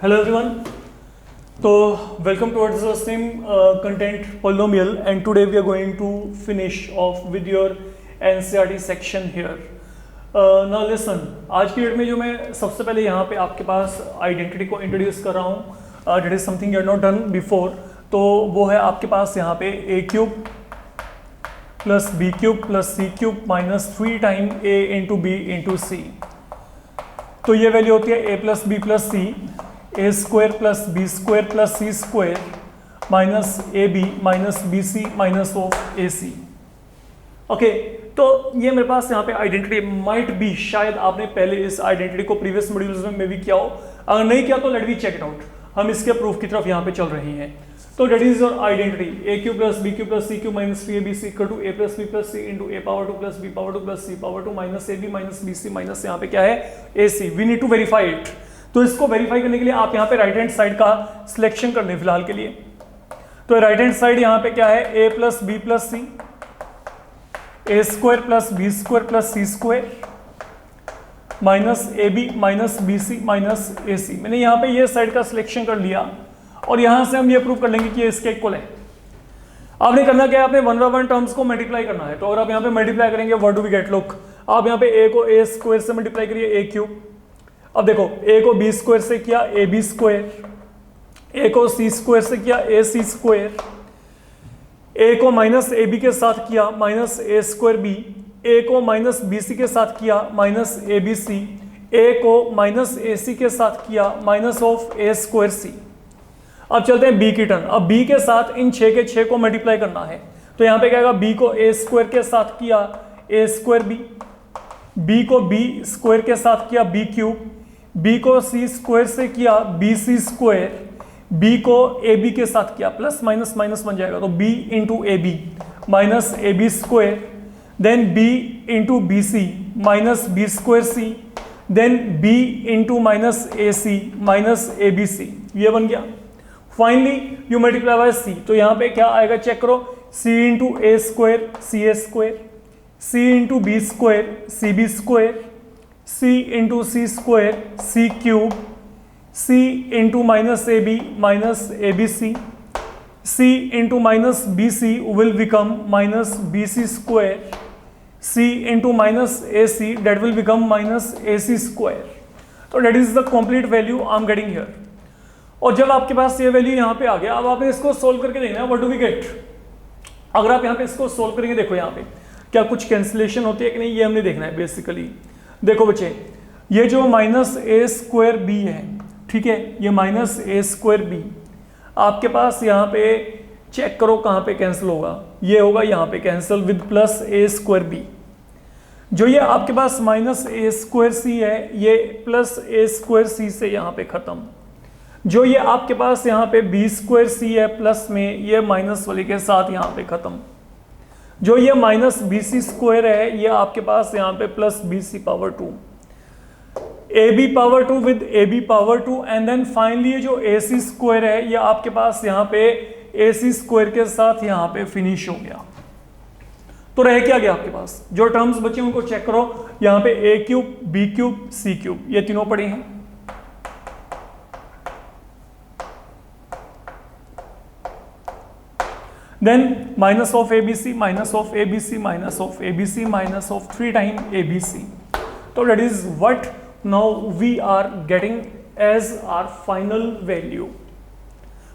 Hello everyone. So welcome towards the same content polynomial, and today we are going to finish off with your NCERT section here. Now listen, आज की date में जो मैं सबसे पहले यहाँ पे आपके पास आइडेंटिटी को इंट्रोड्यूस कर रहा हूँ, that is something you are not done before, तो वो है आपके पास यहाँ पे a cube plus b cube plus c cube minus 3 time a into b into c. तो ये वैल्यू होती है a plus b plus c, a square plus b square plus c square minus a b minus b c minus of a c. Okay, तो ये मेरे पास यहाँ पे identity might be, शायद आपने पहले इस आइडेंटिटी को प्रीवियस मॉड्यूल्स में भी किया हो, अगर नहीं किया तो let me check it out. हम इसके प्रूफ की तरफ यहाँ पे चल रहे हैं. तो that is your identity a cube plus b cube plus c cube minus 3abc equal to a plus b plus c into a power 2 plus b power 2 plus c power 2 minus a b minus b c minus यहाँ पे क्या है a c. We need to verify it. तो इसको verify करने के लिए आप यहाँ पे राइट हैंड साइड का सिलेक्शन कर लें फिलहाल के लिए. तो राइट हैंड साइड यहाँ पे क्या है a plus b plus c, a square plus b square plus c square minus a b minus b c minus a c. मैंने यहाँ पे ये साइड का सिलेक्शन कर लिया और यहाँ से हम ये प्रूव कर लेंगे कि ये इसके इक्वल है. आपने करना क्या है, आपने 1 by 1 टर्म्स को मल्टीप्लाई करना है. तो अगर आप यहाँ पे मल्टीप्लाई करेंगे what do we get, look आप यहाँ पे ए को ए स्क्वायर से मल्टीप्लाई करिए ए क्यूब. अब देखो ए को बी स्क्वायर से किया ए बी स्क्वायर, ए को सी स्क्वायर से किया ए सी स्क्वायर, ए को माइनस ए बी के साथ किया माइनस ए स्क्वायर बी, ए को माइनस बी सी के साथ किया माइनस ए बी सी, ए को माइनस ए सी के साथ किया माइनस ऑफ ए स्क्वायर सी. अब चलते हैं बी की टर्न. अब बी के साथ इन 6 के 6 को मल्टीप्लाई करना है. तो यहाँ पे क्या आएगा, बी को ए स्क्वायर के साथ किया ए स्क्वायर बी, बी को बी स्क्वायर के साथ किया बी क्यूब, बी को सी स्क्वायर से किया बी सी स्क्वायर, बी को ए बी के साथ किया प्लस माइनस माइनस बन जाएगा तो b into a b minus a b square, then b into b c minus b square c, then b into minus a c minus a b c. ये बन गया. Finally you multiply by c. तो यहाँ पे क्या आएगा check करो, c into a square c a square, c into b square c b square, c into c square c cube, c into minus a b minus a b c, c into minus b c will become minus b c square, c into minus a c that will become minus a c square. तो that is the complete value I am getting here. और जब आपके पास ये value यहाँ पे आ गया, अब आपने इसको सोल्व करके देखना है व्हाट डू वी गेट. अगर आप यहाँ पे इसको सोल्व करेंगे, देखो यहाँ पे क्या कुछ कैंसिलेशन होती है कि नहीं, ये हमने देखना है बेसिकली. देखो बच्चे, ये जो माइनस ए स्क्वायर बी है, ठीक है, ये माइनस ए स्क्वायर बी आपके पास यहाँ पे चेक करो कहाँ पे कैंसिल होगा. ये होगा यहाँ पे cancel with plus a square b. जो ये आपके पास माइनस ए स्क्वायर सी है, ये प्लस ए स्क्वायर सी से यहाँ पे खत्म. जो ये आपके पास यहाँ पे बी स्क्वायर सी है प्लस में, ये माइनस वाले के साथ यहाँ पे खत्म. जो ये माइनस बी सी स्क्वायर है, ये आपके पास यहाँ पे plus b c power 2, a b power 2 with a b power 2, and then finally ये जो ए सी स्क्वायर है, ये आपके पास यहाँ पे ए सी स्क्वायर के साथ यहाँ पे फिनिश हो गया. तो रह क्या गया आपके पास, जो टर्म्स बचे उनको चेक करो. यहाँ पे ए cube B cube C cube, ये तीनों पड़े हैं. Then minus of ABC minus of ABC minus of ABC minus of 3 times ABC. So that is what now we are getting as our final value.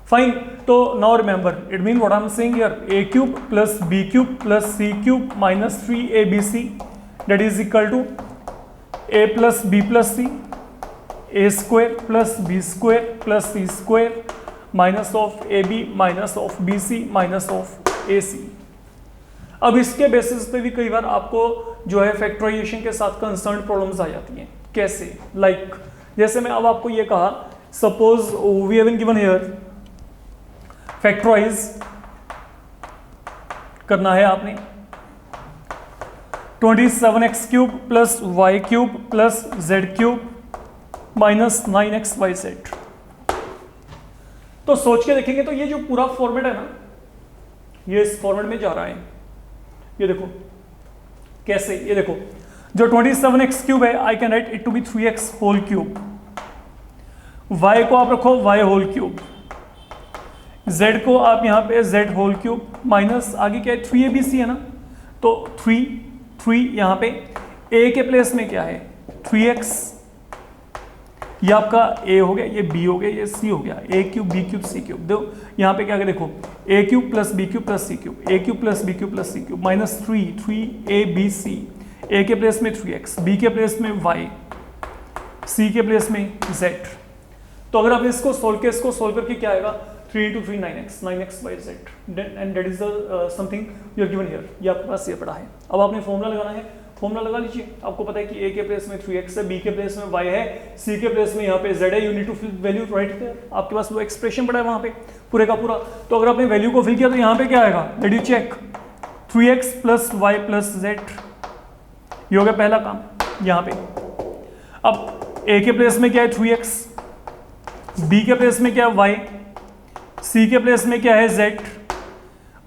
Fine. So now remember, it means what I'm saying here, a cube plus b cube plus c cube minus 3abc, that is equal to a plus b plus c, a square plus b square plus c square minus of a b minus of b c minus of a c. अब इसके basis पे भी कई बार आपको जो है factorisation के साथ कंसर्न प्रॉब्लम्स आ जाती हैं. कैसे, लाइक जैसे मैं अब आपको ये कहा, suppose we have been given here factorise करना है आपने 27x cube plus y cube plus z cube minus 9xyz. तो सोच के देखेंगे तो ये जो पूरा फॉर्मेट है ना, ये इस फॉर्मेट में जा रहा है. ये देखो कैसे, ये देखो जो 27x क्यूब है, I can write it to be 3x whole cube y को आप रखो y होल क्यूब, z को आप यहाँ पे z होल क्यूब माइनस आगे क्या है 3abc है ना, तो 3 यहाँ पे a के प्लेस में क्या है 3x, ये आपका a हो गया, ये b हो गया, ये c हो गया, a cube b cube c cube. देखो यहाँ पे क्या है, देखो a cube plus b cube plus c cube, a cube plus b cube plus c cube minus 3abc, a के प्लेस में 3x, b के प्लेस में y, c के प्लेस में z। तो अगर आप इसको सोल्व करके क्या आएगा 3 into 3 9x, 9x by z, and that is the something you are given here, ये आपके पास ये पड़ा है। अब आपने फॉर्मूला लगाना है, फॉर्मूला लगा लीजिए। आपको पता है कि a के प्लेस में 3x है, b के प्लेस में y है, c के प्लेस में यहाँ पे z है, you need to fill value right there. आपके पास वो एक्सप्रेशन पड़ा है वहाँ पे पूरे का पूरा। तो अगर आपने वैल्यू को फिल किया तो यहाँ पे क्या आएगा, let you check 3x plus y plus z, ये हो गया पहला काम यहाँ पे। अब a के प्लेस में क्या है 3x, b के प्लेस में क्या है y, c के प्लेस में क्या है z,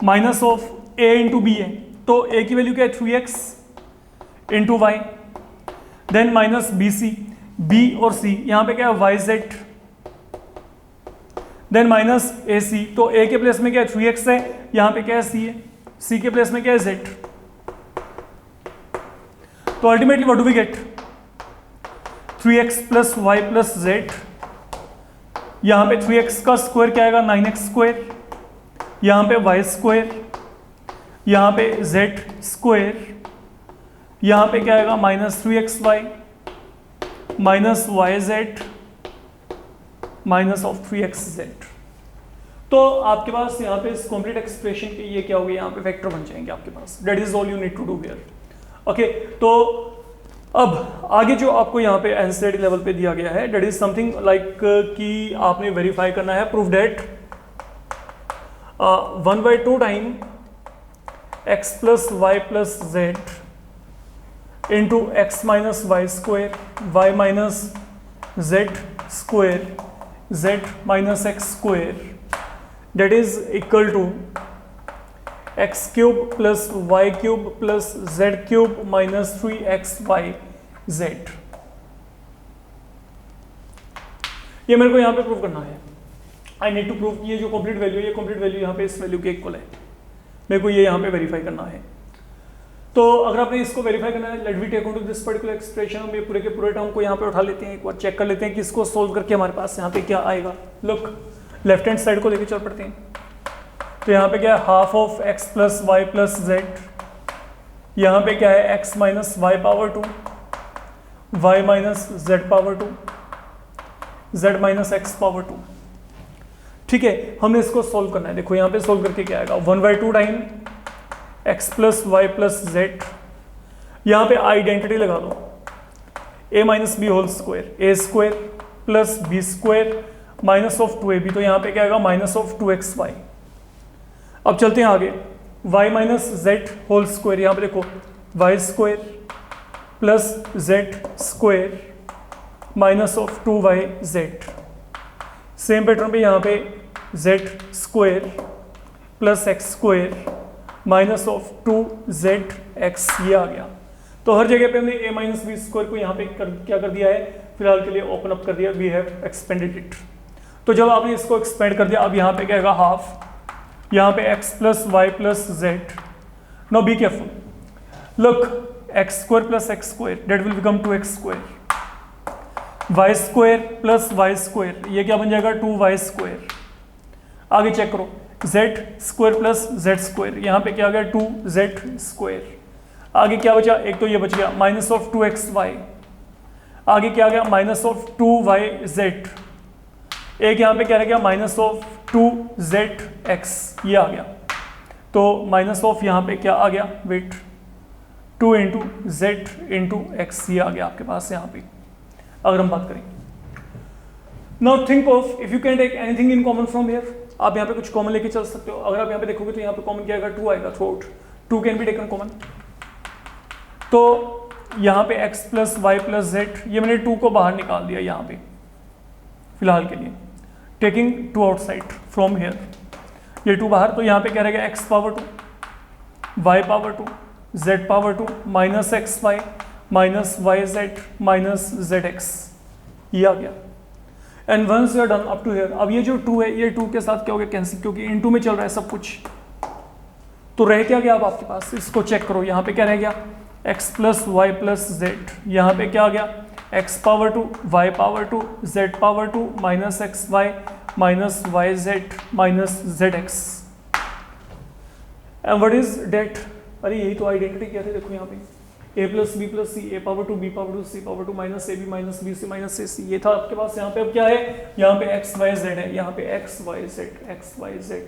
minus of a into b है, तो a की वैल्यू क्या है 3x into y, then minus b c, b और c यहाँ पे क्या है yz, then minus a c, तो a के प्लेस में क्या है 3x है, यहाँ पे क्या है c है, c के प्लेस में क्या है z। तो ultimately what do we get 3x plus y plus z, यहाँ पे 3x का स्क्वायर क्या आएगा 9x स्क्वायर, यहाँ पे y स्क्वायर, यहाँ पे z स्क्वायर, यहाँ पे क्या आएगा minus 3xy minus yz minus of 3xz। तो आपके पास यहाँ पे इस कॉम्प्लीट एक्सप्रेशन के ये क्या हो गया, यहाँ पे वेक्टर बन जाएंगे आपके पास। That is all you need to do here. Okay, तो अब आगे जो आपको यहाँ पे एनसीईआरटी लेवल पे दिया गया है, दैट इज समथिंग लाइक कि आपने वेरीफाई करना है, prove that 1/2 time x plus y plus z into x minus y square, y minus z square, z minus x square, that is equal to x cube plus y cube plus z cube minus 3xy z. ये मेरे को यहाँ पे prove करना है। आई need to prove कि ये जो कंप्लीट वैल्यू है, ये कंप्लीट वैल्यू यहाँ पे इस वैल्यू के इक्वल है। मेरे को ये यहाँ पे वेरीफाई करना है। तो अगर आपने इसको वेरीफाई करना है, let we take on to this particular expression, हम ये पूरे के पूरे टर्म को यहाँ पे उठा लेते हैं, एक बार चेक कर लेते हैं कि इसको सोल्व करके हमारे पास यहाँ पे क्या आएगा। लुक, लेफ्ट हैंड साइड को लेके चल पड़ते हैं। तो यहाँ पे क्या है half of x plus y plus z, यहाँ पे क्या है x minus y power 2, y minus z power 2, z minus x power 2। ठीक है, हमने इसको सोल्व करना है। देखो यहाँ पे सोल्व करके क्या आएगा 1/2 time x plus y plus z, यहाँ पे आइडेंटिटी लगा दो, a minus b whole square, a square plus b square minus of 2ab, तो यहाँ पे क्या आएगा माइनस ऑफ 2xy। अब चलते हैं आगे, y minus z whole square, यहाँ पे देखो y square plus z square minus of 2yz। Same pattern पे यहाँ पे z square plus x square minus of 2zx, ये आ गया। तो हर जगह पे हमने a माइनस बी स्क्वायर को यहाँ पे क्या कर दिया है, फिलहाल के लिए ओपन अप कर दिया, वी हैव एक्सपेंडेड इट। तो जब आपने इसको एक्सपेंड कर दिया, अब यहाँ पे क्या आएगा हाफ, यहाँ पे x plus y plus z. Now be careful, look x square plus x square that will become 2x square, y square plus y square, ये क्या बन जाएगा 2y स्क्वायर। आगे चेक करो, z square plus z square, यहाँ पे क्या आ गया 2z स्क्वायर। आगे क्या बचा, एक तो ये बच गया माइनस ऑफ 2xy, आगे क्या आ गया माइनस ऑफ 2yz, एक यहाँ पे क्या रह गया माइनस ऑफ 2zx, ये आ गया। तो माइनस ऑफ यहाँ पे क्या आ गया, wait 2 into z into x, ये आ गया आपके पास यहाँ पे। अगर हम बात करें, now think of if you can take anything in common from here, आप यहाँ पे कुछ कॉमन लेके चल सकते हो। अगर आप यहाँ पे देखोगे तो यहाँ पे कॉमन क्या आएगा 2 आएगा, throughout 2 can be taken common. तो यहाँ पे x plus y plus z, ये मैंने 2 को बाहर निकाल दिया यहाँ पे फिलहाल के लिए, टेकिंग 2 आउटसाइड फ्रॉम हियर, ये 2 बाहर। तो यहाँ पे क्या रहेगा x power 2 y power 2 z power 2 minus x y minus y z minus z x, ये आ गया। And once you are done up to here, अब ये जो 2 है ये 2 के साथ क्या हो गया कैंसिल, क्योंकि इन 2 में चल रहा है सब कुछ। तो रह क्या गया अब आपके पास, इसको चेक करो, यहाँ पे क्या रह गया x plus y plus z, यहाँ पे क्या आ गया x power 2 y power 2 z power 2 minus x y minus y z minus z x. And what is that, अरे यही तो आइडेंटिटी क्या थे, देखो यहाँ पे a plus b plus c, a power 2 b power 2 c power 2 minus a b minus b c minus a c, ये था आपके पास। यहाँ पे अब क्या है, यहाँ पे x y z है, यहाँ पे x y z x y z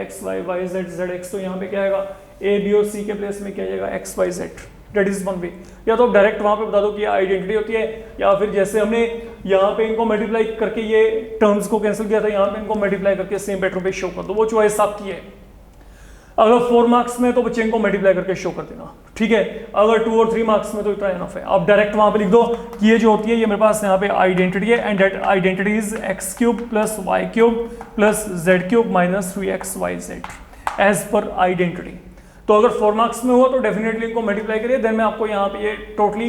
x y y z z x, तो यहाँ पे क्या आएगा a b और c के प्लेस में क्या आएगा x y z। That is one way, या तो डायरेक्ट वहां पे बता दो कि ये आइडेंटिटी होती है, या फिर जैसे हमने यहाँ पे इनको मल्टीप्लाई करके ये टर्म्स को कैंसिल किया था, यहाँ पे इनको मल्टीप्लाई करके सेम पैटर्न पे शो कर दो, वो चॉइस आपकी है। अगर 4 मार्क्स में तो बच्चे इनको मल्टीप्लाई करके शो कर देना, ठीक है। अगर 2 और 3 मार्क्स में तो इतना इनफ है, आप डायरेक्ट वहां पे लिख दो कि ये जो होती है ये मेरे पास यहाँ पे आइडेंटिटी है, and that identity is x cube plus y cube plus z cube minus 3xyz as per identity. तो अगर 4 मार्क्स में हुआ तो डेफिनेटली इनको मल्टीप्लाई करिए, देन मैं आपको यहाँ पे ये टोटली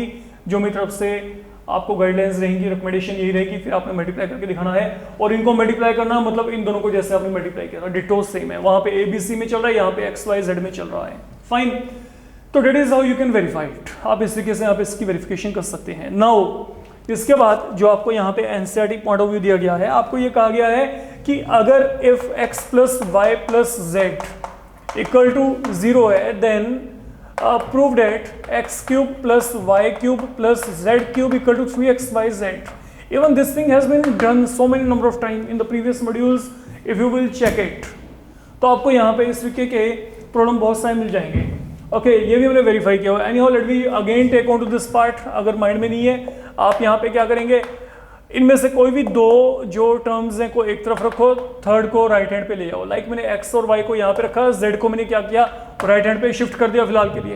जो मेरी तरफ से आपको गाइडलाइंस रहेंगी, रिकमेंडेशन यही रहेगी, फिर आपने मल्टीप्लाई करके दिखाना है। और इनको मल्टीप्लाई करना मतलब इन दोनों को जैसे आपने मल्टीप्लाई किया था डिटो सेम है, वहां पे ए बी सी में चल रहा है, यहाँ पे एक्स वाई जेड में चल रहा है, फाइन। तो that is how you can verify it, आप इस तरीके से आप इसकी वेरिफिकेशन कर सकते हैं। नाउ इसके बाद जो आपको यहाँ पे एनसीईआरटी पॉइंट ऑफ व्यू दिया गया है, आपको ये कहा गया है कि अगर if x plus y plus z equal to 0 है, then prove that x cube plus y cube plus z cube equal to 3xyz. Even this thing has been done so many number of times in the previous modules, if you will check it. तो आपको यहाँ पे इस तरीके के problem बहुत सारे मिल जाएंगे। ओके, ये भी हमने वेरीफाई किया हुआ है। Anyhow let me again take on to this part, अगर माइंड में नहीं है आप यहाँ पे क्या करेंगे, इनमें से कोई भी 2 जो टर्म्स हैं को एक तरफ रखो, थर्ड को राइट हैंड पे ले जाओ। लाइक मैंने x और y को यहाँ पे रखा, z को मैंने क्या किया राइट हैंड पे शिफ्ट कर दिया फिलहाल के लिए।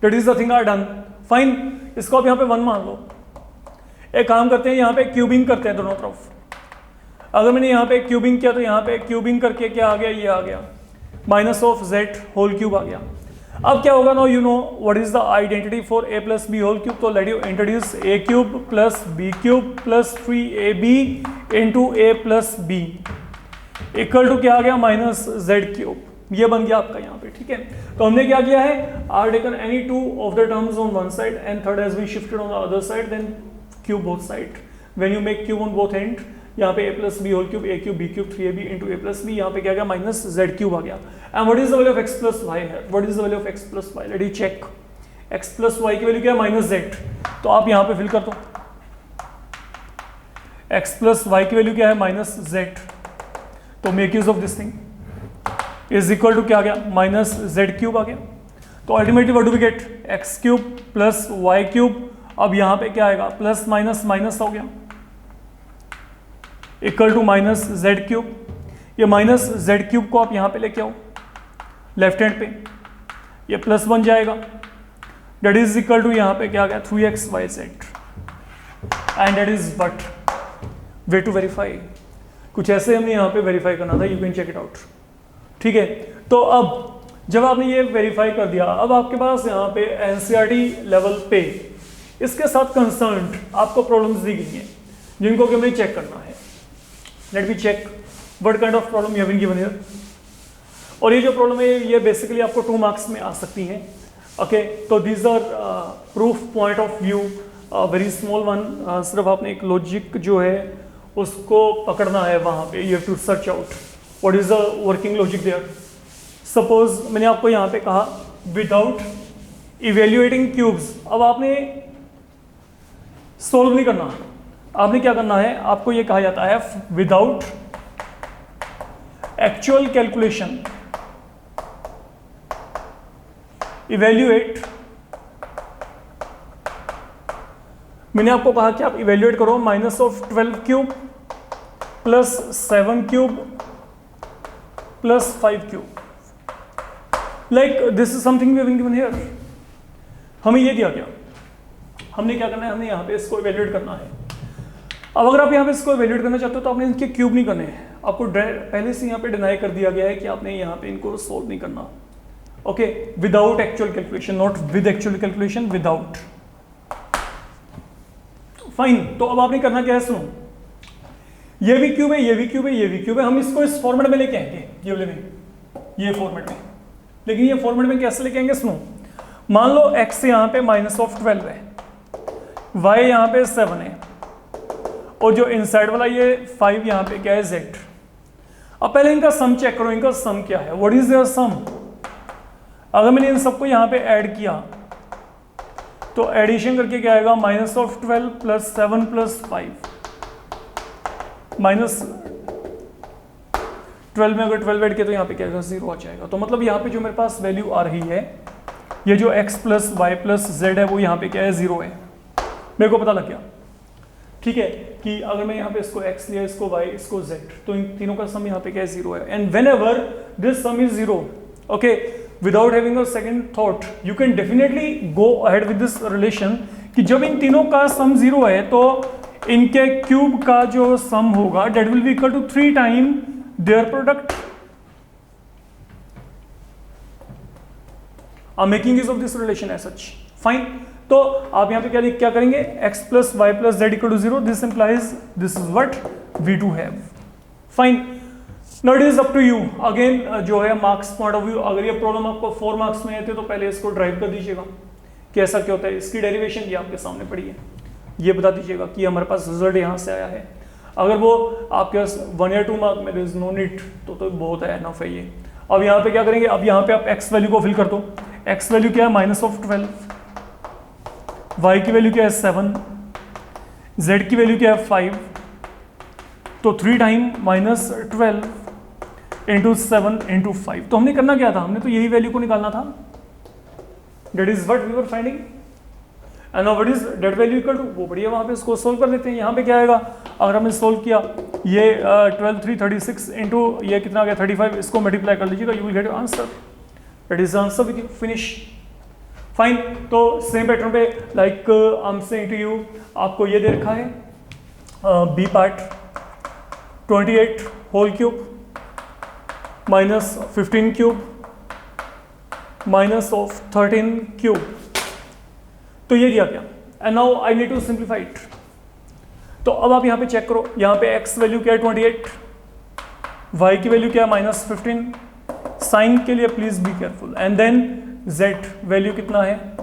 That is the thing are done, fine. इसको आप यहाँ पे 1 मान लो। एक काम करते हैं, यहाँ पे क्यूबिंग करते हैं दोनों तरफ। अगर मैंने यहाँ पे क्यूबिंग किया तो यहाँ पे क्यूबिंग करके क्या आ गया, ये आ गया minus of z whole cube आ गया। अब क्या होगा, now you know what is the identity for a plus b whole cube. तो let you introduce a cube plus b cube plus 3ab into a plus b equal to क्या आ गया minus z cube. ये बन गया आपका यहाँ पे, ठीक है। तो हमने क्या किया है, are taken any 2 of the terms on one side and third has been shifted on the other side, then cube both side. When you make cube on both end, यहाँ पे a plus b whole cube a cube b cube 3ab into a plus b, यहाँ पे क्या गया minus z cube आ गया। And what is the value of x plus y है, what is the value of x plus y, let you check. x plus y की value क्या है माइनस z, तो आप यहाँ पे फिल कर दो। x प्लस y की वैल्यू क्या है माइनस z, तो make use of this thing is equal to क्या आ गया माइनस z क्यूब आ गया। तो ultimately what do we get, x cube plus y cube, अब यहाँ पे क्या आएगा प्लस माइनस माइनस हो गया equal to minus z cube. ये माइनस जेड क्यूब को आप यहाँ पे लेके आओ लेफ्ट हैंड पे, ये प्लस बन जाएगा, दैट इज इक्वल टू यहाँ पे क्या आ गया 3xyz। And that is what way to verify. कुछ ऐसे हमने यहाँ पे वेरीफाई करना था, you can check it out, ठीक है। तो अब जब आपने ये वेरीफाई कर दिया, अब आपके पास यहाँ पे एनसीईआरटी लेवल पे इसके साथ कंसर्न आपको प्रॉब्लम्स दी गई हैं जिनको कि हमें चेक करना है। Let me check what kind of problem you have been given here. और ये जो प्रॉब्लम है ये बेसिकली आपको 2 मार्क्स में आ सकती हैं। ओके, तो these are proof point of view, very small one. सिर्फ आपने एक लॉजिक जो है उसको पकड़ना है, वहाँ पे you have to search out what is the working logic there. Suppose मैंने आपको यहाँ पे कहा विदाउट इवेल्युएटिंग क्यूब्स। अब आपने सोल्व नहीं करना, आपने क्या करना है, आपको ये कहा जाता है विदाउट एक्चुअल कैलकुलेशन इवेल्युएट। मैंने आपको कहा कि आप इवेल्युएट करो minus of 12 cube plus 7 cube plus 5 cube. Like this is something we have been given here. हमें ये दिया गया, हमने क्या करना है, हमने यहाँ पे इसको इवेल्युएट करना है। अब अगर आप यहाँ पे इसको इवेल्युएट करना चाहते हो तो आपने इनके क्यूब नहीं करने हैं, आपको पहले से यहाँ पे डिनाई कर दिया गया है कि आपने यहाँ पे इनको सोल्व नहीं करना। Okay, without actual calculation, not with actual calculation, without. Fine. तो अब आपने करना क्या है, सुनो, ये भी क्यूब है, ये भी क्यूब है, ये भी क्यूब है। हम इसको इस फॉर्मेट में लेके आएंगे, ये वाले में, ये फॉर्मेट में। लेकिन ये फॉर्मेट में कैसे लेके आएंगे सुनो। मान लो x यहाँ पे -12 है, y यहाँ पे 7 है, और जो इनसाइड वाला ये 5 यहाँ पे क्या है, z। अब पहले इनका सम चेक करो, इनका सम क्या है, व्हाट इज देयर सम। अगर मैंने इन सबको यहाँ पे ऐड किया तो एडिशन करके क्या आएगा, -12 + 7 + 5, -12 में अगर 12 ऐड किया तो यहाँ पे क्या आएगा, 0 आ जाएगा। तो मतलब यहाँ पे जो मेरे पास वैल्यू आ रही है, ये जो x + y + z है, वो यहाँ पे क्या है, 0 है। मेरे को पता लग गया, ठीक है, कि अगर मैं यहाँ पे इसको x लिया, इसको y, इसको z, तो इन तीनों का सम यहाँ पे क्या है, 0 है। And whenever this some is 0, okay, without having a second thought you can definitely go ahead with this relation कि जब इन तीनों का सम 0 है तो इनके क्यूब का जो सम होगा that will be equal to 3 time their product. I am making use of this relation as such, fine. तो आप यहाँ पे क्या करेंगे, x + y + z = 0, this implies this is what we do have, fine. Now it is up to you again, जो है marks point of view. अगर ये प्रॉब्लम आपको 4 मार्क्स में आते तो पहले इसको ड्राइव कर दीजिएगा कि ऐसा क्या होता है। इसकी डेरिवेशन ये आपके सामने पड़ी है, ये बता दीजिएगा कि हमारे पास रिजल्ट यहाँ से आया है। अगर वो आपके पास 1 या 2 मार्क में देयर इज नो नीड तो बहुत है, एनफ है ये। अब यहाँ पे क्या करेंगे, अब यहाँ पे आप x वैल्यू को फिल कर दो। x वैल्यू क्या है, -12, y की वैल्यू क्या है, 7, z की वैल्यू क्या है, 5, तो 3 टाइम -12 × 7 × 5। तो हमने करना क्या था, हमने तो यही वैल्यू को निकालना था, that is what we were finding. And now what is that value equal to, वो बढ़िया, वहां पे इसको सोल्व कर लेते हैं। यहाँ पे क्या आएगा, अगर हमने सोल्व किया, ये 12 3 36 इंटू ये कितना आ गया, 35, इसको मल्टीप्लाई कर लीजिएगा, you will get answer, that is answer with you, finish, fine. तो सेम पैटर्न पे like I am saying to you, आपको ये दे रखा है b part 28 whole cube -15 cube -13 cube, तो ये दिया गया। And now I need to simplify it. तो अब आप यहाँ पे चेक करो, यहाँ पे x वैल्यू क्या है, 28, y की वैल्यू क्या है, -15, साइन के लिए please be careful, and then z value कितना है,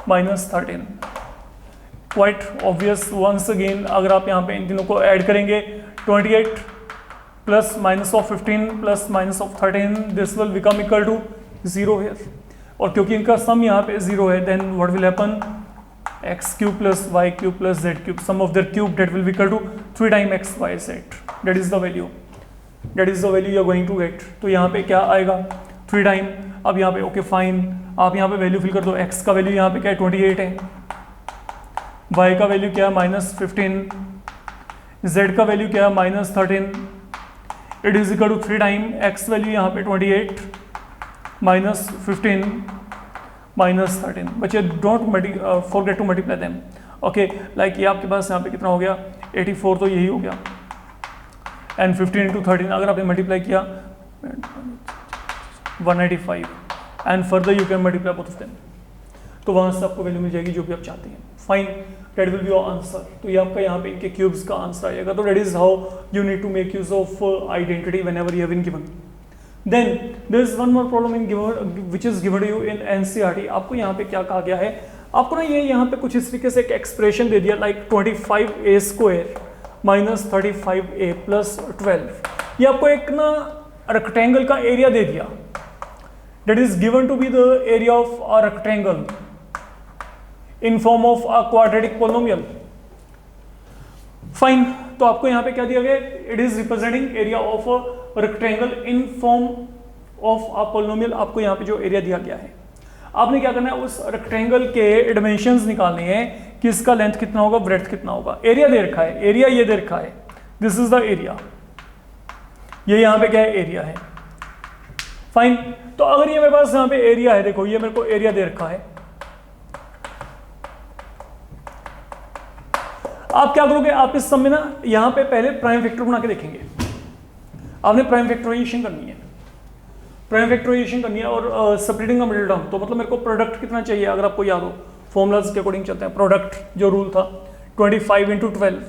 -13। क्वाइट ऑब्वियस, वंस अगेन अगर आप यहाँ पे इन तीनों को ऐड करेंगे, 28 plus -15 plus -13, this will become equal to 0 here। और क्योंकि इनका सम यहाँ पे 0 है, then what will happen, x³ + y³ + z³, sum of their cube that will be equal to 3 times x, y, z, that is the value, that is the value you are going to get। तो यहाँ पे क्या आएगा, 3 time, अब यहाँ पे okay fine, आप यहाँ पे वैल्यू फिल कर दो। x का वैल्यू यहाँ पे क्या है, 28 है, y का वैल्यू क्या है, -15, z का वैल्यू क्या है, -13, it is equal to 3 time x value यहाँ पे 28 -15 -13। बच्चे don't forget to multiply them, okay. Like ये आपके पास यहाँ पे कितना हो गया, 84, तो यही हो गया, एंड 15 × 13 अगर आपने मल्टीप्लाई किया 195, and further you can multiply both of them, तो वहाँ से आपको वैल्यू मिल जाएगी जो भी आप चाहते हैं, fine, that will be your answer. तो ये आपका यहाँ पे इनके क्यूब्स का आंसर आएगा। तो that is how you need to make use of identity whenever you have been given. Then there is one more problem in given which is given you in NCERT. आपको यहाँ पे क्या कहा गया है, आपको ना ये यहाँ पे कुछ इस तरीके से एक एक्सप्रेशन दे दिया, लाइक 25a² - 35a + 12। ये आपको एक ना रेक्टेंगल का एरिया दे दिया, that is given to be the area of a rectangle in form of a quadratic polynomial, fine। तो आपको यहाँ पे क्या दिया गया, it is representing area of a rectangle in form of a polynomial। आपको यहाँ पे जो एरिया दिया गया है, आपने क्या करना है, उस रेक्टेंगल के डिमेंशंस निकालने हैं कि इसका लेंथ कितना होगा, ब्रेड्थ कितना होगा। एरिया दे रखा है, एरिया ये दे रखा है, दिस इज द एरिया, ये यहाँ पे क्या है, एरिया है, फाइन। तो अगर ये मेरे पास यहाँ पे एरिया है, देखो ये मेरे को एरिया दे रखा है, आप क्या करोगे, आप इस सम में ना यहाँ पे पहले प्राइम फैक्टर बना के देखेंगे। आपने प्राइम फैक्टराइजेशन करनी है, प्राइम फैक्टराइजेशन करनी है, और सेपरेटिंग द मिडिल टर्म। तो मतलब मेरे को प्रोडक्ट कितना चाहिए, अगर आपको याद हो, फॉर्मूलाज के अकॉर्डिंग चलते हैं। प्रोडक्ट जो रूल था 25 × 12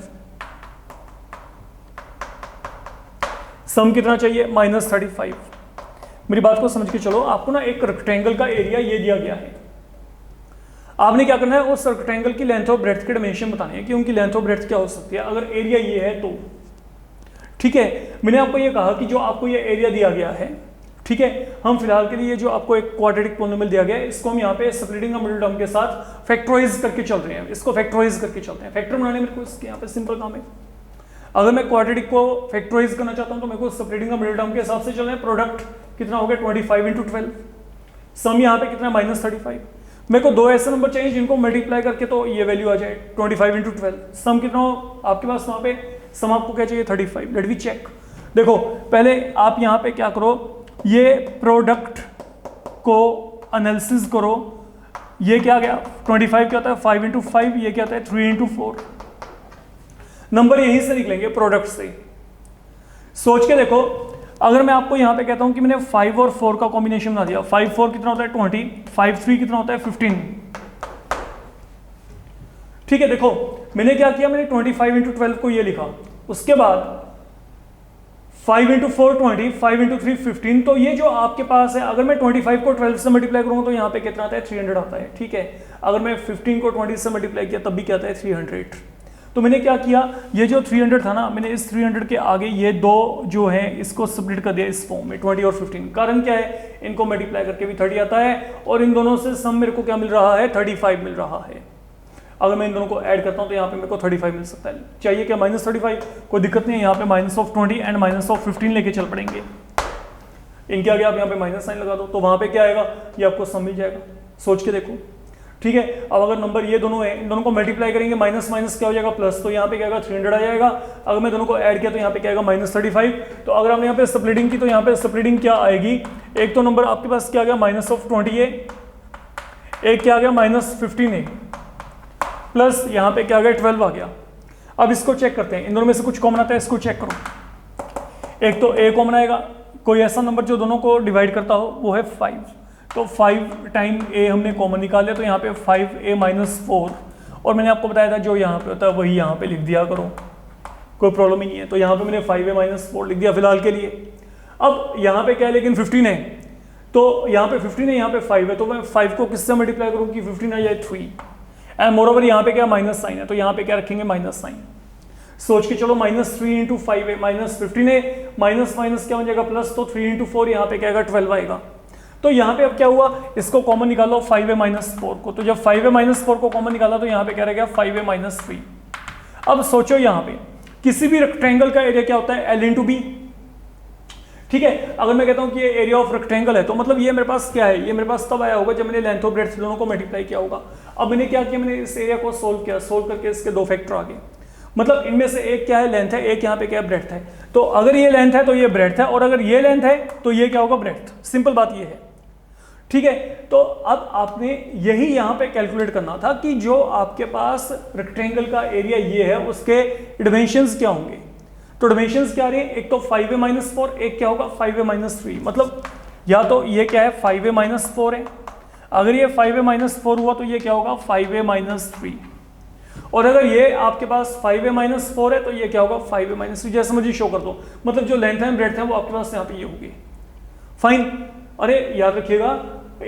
सम कितना चाहिए, -35। मेरी बात को समझ के चलो, आपको ना एक रेक्टेंगल का एरिया ये दिया गया है, आपने क्या करना है, उस रेक्टेंगल की लेंथ और ब्रेड्थ की डायमेंशन बतानी है कि उनकी लेंथ और ब्रेड्थ क्या हो सकती है अगर एरिया ये है तो। ठीक है, मैंने आपको ये कहा कि जो आपको ये एरिया दिया गया है, ठीक है, हम फिलहाल के लिए जो आपको एक क्वाड्रेटिक पॉलिनोमियल दिया गया है, इसको हम यहाँ पे स्प्लिटिंग मिडिल टर्म के साथ फैक्टराइज करके चल रहे हैं, इसको फैक्टराइज करके चलते हैं। फैक्टर बनाने मेरे को इसके यहाँ पे सिंपल काम है, अगर मैं क्वाड्रेटिक को फैक्टराइज करना चाहता हूँ तो मेरे को स्प्लिटिंग मिडिल टर्म के हिसाब से चलना है। प्रोडक्ट कितना हो गया, 25 × 12, सम यहाँ पे कितना, -35। मेरे को दो ऐसे नंबर चाहिए जिनको मल्टीप्लाई करके तो ये वैल्यू आ जाए 25 × 12, सम कितना हो आपके पास वहाँ पे, सम आपको क्या चाहिए 35। Let we check. देखो पहले आप यहाँ पे क्या करो, ये प्रोडक्ट को एनालिसिस करो, ये क्या गया 25 क्या होता है 5 × 5, ये क्या होता है 3 × 4, नंबर यहीं से निकलेंगे प्रोडक्ट से। सोच के देखो, अगर मैं आपको यहां पे कहता हूं कि मैंने 5 और 4 का कॉम्बिनेशन बना दिया, 5 4 कितना होता है 20, 5 3 कितना होता है 15। ठीक है, देखो मैंने क्या किया, मैंने 25 × 12 को ये लिखा, उसके बाद 5 × 4 20, 5 × 3 15। तो ये जो आपके पास है, अगर मैं 25 को 12 से मल्टीप्लाई करूंगा तो यहाँ पे कितना आता है 300 आता है। ठीक है, अगर मैं 15 को 20 से मल्टीप्लाई किया तब भी क्या आता है 300। तो मैंने क्या किया, ये जो 300 था ना, मैंने इस 300 के आगे ये दो जो है इसको स्प्लिट कर दिया इस फॉर्म में 20 और 15। कारण क्या है, इनको मल्टीप्लाई करके भी 30 आता है और इन दोनों से सम मेरे को क्या मिल रहा है 35 मिल रहा है। अगर मैं इन दोनों को ऐड करता हूं तो यहाँ पे मेरे को 35 मिल सकता है। चाहिए क्या -35, कोई दिक्कत नहीं है, यहाँ पे -20 एंड -15 लेके चल पड़ेंगे। इनके आगे आप यहाँ पे माइनस साइन लगा दो तो वहां पे क्या आएगा, ये आपको सम मिल जाएगा। सोच के देखो। ठीक है, अब अगर नंबर ये दोनों है, इन दोनों को मल्टीप्लाई करेंगे, माइनस माइनस क्या हो जाएगा प्लस, तो यहाँ पे क्या आएगा 300 आ जाएगा। अगर मैं दोनों को ऐड किया तो यहाँ पे क्या आएगा -35। तो अगर हमने यहाँ पे स्प्लिटिंग की तो यहाँ पे स्प्लिटिंग क्या आएगी, एक तो नंबर आपके पास क्या आ गया -20 है, एक क्या आ गया -15 है, प्लस यहाँ पे क्या आ गया 12 आ गया। अब इसको चेक करते हैं, इन दोनों में से कुछ कॉमन आता है, इसको चेक करो। एक तो a कॉमन आएगा, कोई ऐसा नंबर जो दोनों को डिवाइड करता हो, वो है 5। तो 5 टाइम a हमने कॉमन निकाले तो यहाँ पे 5a - 4, और मैंने आपको बताया था जो यहाँ पे होता है वही यहाँ पे लिख दिया करो, कोई प्रॉब्लम ही नहीं है। तो यहाँ पे मैंने 5a - 4 लिख दिया फिलहाल के लिए। अब यहाँ पे क्या है, लेकिन 15 है, तो यहाँ पे 15 है, यहाँ पे 5 है, तो मैं 5 को किससे मल्टीप्लाई करूँ कि 15 आ जाए 3। एंड मोर ओवर यहाँ पे क्या माइनस साइन है, तो यहाँ पे क्या रखेंगे माइनस साइन। सोच के चलो -3 × 5 है, -15 है, माइनस माइनस क्या हो जाएगा प्लस, तो 3 × 4 यहाँ पे क्या आएगा 12 आएगा। तो यहाँ पे अब क्या हुआ, इसको कॉमन निकालो 5a - 4 को, तो जब 5a - 4 को कॉमन निकाला तो यहाँ पे क्या रहेगा 5a - 3। अब सोचो यहाँ पे किसी भी रेक्टेंगल का एरिया क्या होता है L × B। ठीक है, अगर मैं कहता हूँ कि ये एरिया ऑफ रेक्टेंगल है तो मतलब ये मेरे पास क्या है, ये मेरे पास तब आया होगा जब मैंने लेंथ और ब्रेड्थ दोनों को मल्टीप्लाई किया होगा। अब मैंने क्या किया, मैंने इस एरिया को सोल्व किया, सोल्व करके इसके दो फैक्टर आ गए। मतलब इनमें से एक क्या है लेंथ है, एक यहाँ पे क्या है ब्रेड्थ है। तो अगर ये लेंथ है तो ये ब्रेड्थ है, और अगर ये लेंथ है तो ये क्या होगा ब्रेड्थ। सिंपल बात ये है। ठीक है, तो अब आपने यही यहाँ पे कैलकुलेट करना था कि जो आपके पास रेक्टेंगल का एरिया ये है उसके डिमेंशंस क्या होंगे। तो डिमेंशंस क्या आ रही है, एक तो 5a - 4, एक क्या होगा 5a - 3। मतलब या तो ये क्या है 5a - 4 है, अगर ये 5a - 4 हुआ तो ये क्या होगा 5a - 3, और अगर ये आपके पास 5a - 4 है तो ये क्या होगा 5a - 3। जैसे मुझे शो कर दो, मतलब जो लेंथ है ब्रेड्थ है वो आपके पास यहाँ पे ये होगी। फाइन। अरे याद रखिएगा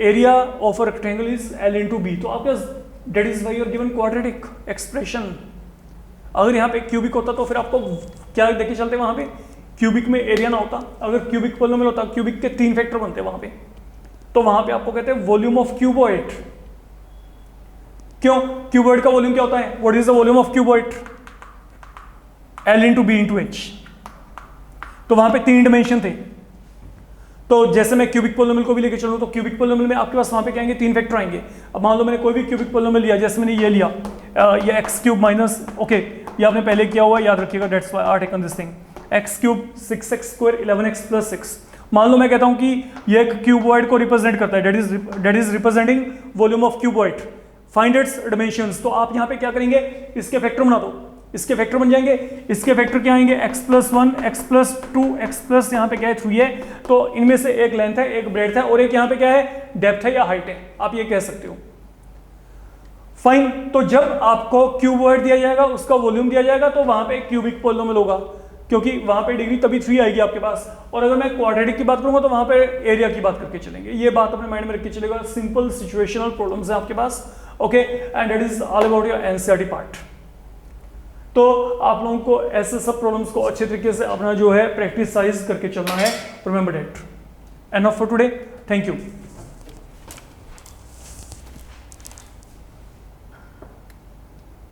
area of a rectangle is L × B, तो आपके that is why your given quadratic expression. अगर यहाँ पे क्यूबिक होता तो फिर आपको क्या देखे चलते वहां पे, क्यूबिक में एरिया ना होता। अगर क्यूबिक पॉलिनोमियल होता, क्यूबिक के 3 फैक्टर बनते वहां पे, तो वहां पे आपको कहते हैं वॉल्यूम ऑफ क्यूबॉइड। क्यों, क्यूबॉइड का वॉल्यूम क्या होता है, what is the volume of cuboid, L × B × H। तो वहां पे 3 डिमेंशन थे। तो जैसे मैं क्यूबिक पॉलिनोमियल को भी लेके चलूं तो क्यूबिक पॉलिनोमियल में आपके पास वहां पे क्या आएंगे 3 फैक्टर आएंगे। अब मान लो मैंने कोई भी क्यूबिक पॉलिनोमियल लिया, जैसे मैंने ये लिया ये x³ माइनस, ओके ये आपने पहले किया हुआ याद रखिएगा, that's why I taken this thing, x³ 6x² 11x + 6। मान लो मैं कहता हूं कि ये एक क्यूबॉइड को रिप्रेजेंट करता है, that is representing volume of cuboid, find its dimensions. तो आप यहां पे क्या करेंगे, इसके फैक्टर बना दो, इसके फैक्टर बन जाएंगे। इसके फैक्टर क्या आएंगे x + 1 x + 2 x + यहाँ पे क्या है 3 है। तो इनमें से एक लेंथ है, एक ब्रेड्थ है, और एक यहाँ पे क्या है डेप्थ है या हाइट है, आप ये कह सकते हो। फाइन। तो जब आपको क्यूबॉइड दिया जाएगा, उसका वॉल्यूम दिया जाएगा, तो वहां पे क्यूबिक पॉलिनोमियल होगा, क्योंकि वहां पे डिग्री तभी 3 आएगी आपके पास। और अगर मैं क्वाड्रेटिक की बात करूंगा तो वहां पे एरिया की बात करके चलेंगे। ये बात अपने माइंड में रख के चलेगा। सिंपल सिचुएशनल प्रॉब्लम्स है आपके पास, okay, and it is all about your NCERT part. तो आप लोगों को ऐसे सब प्रॉब्लम्स को अच्छे तरीके से अपना जो है प्रैक्टिसाइज करके चलना है। Remember that. Enough for today, thank you.